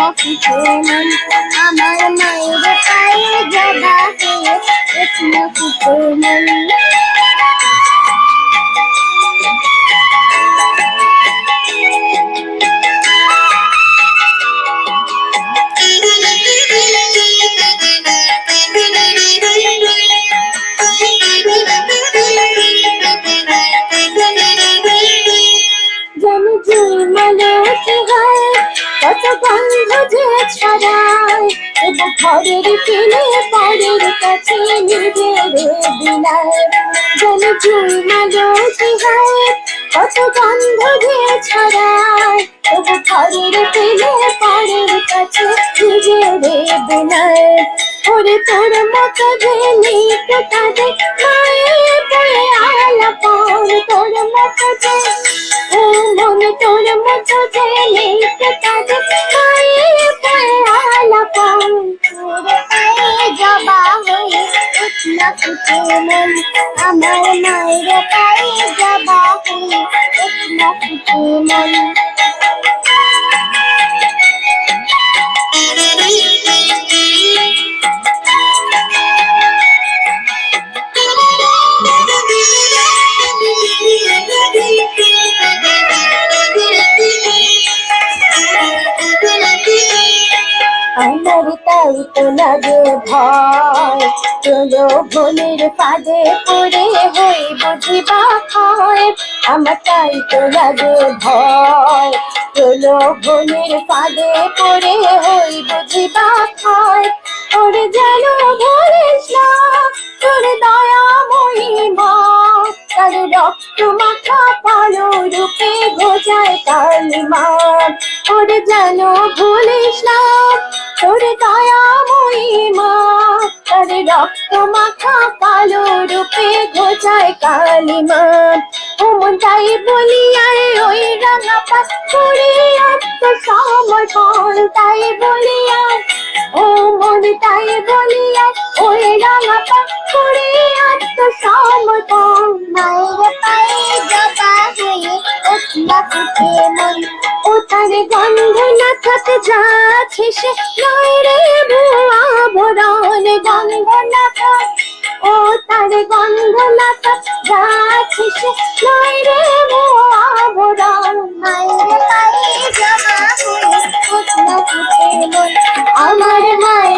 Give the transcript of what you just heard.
ফুটে মন আমার মায়ের পায়ে জবা হয়ে উঠলো ফুটে মন জানি ঝুলমালতি হয় কত গন্ধ যে ছড়ায় তবু ঘরের ফেলে পরের কাছে নিজের বিলায় জানি ঝুলমালতি হয় কত গন্ধ যে ছড়ায় তবু ঘরের ফেলে পরের কাছে নিজের বিলায় ওরে তোর মতো যে নেই তো তাদের মায়ে বয়ে আলাপন তোর মতো যে ও মনে তোর মতো যে নেই তো তাদের মায়ে বয়ে আলাপন তোর পায়ে জবা হয়ে উঠলো ফুটে মন আমার মায়ের পায়ে জবা হয়ে উঠলো ফুটে মন আমার তাই তো লাগে ভয় চলো ভনের ফাঁদে পড়ে হই বুঝিবা হয় আমার তাই তো লাগে ভয় চলো ভনের ফাঁদে পড়ে হই বুঝিবা হয় ওরে যেন ভুলিস না তোর দয়াময়ী মা তার রক্ত মাখা পালো রূপে গোজায় কালিমা ওরে যেন ভুলিস না তোর দয়াময়ী মা তার রক্ত মাখা কালো রূপে ঘোচায় কালিমা ও মন তাই বলিয়ায় ওই রাঙা পাত করে আত্মসমর্পণ তাই বলিয়ায় ও মন তাই বলিয়ায় ওই রাঙা পাত করে আত্মসমর্পণ মায়ের পায়ে জবা হয়ে উঠলো ফুটে মন ও তার গন্ধ না থাকতে যাচ্ছে সে নয় রে ভুয়া ভরণ গন্ধ না থাক ও তার গন্ধ না থাক যাচ্ছে সে নয় রে ভুয়া ভরণ মায়ের পায়ে জবা হয়ে উঠলো ফুটে মন আমার মায়ের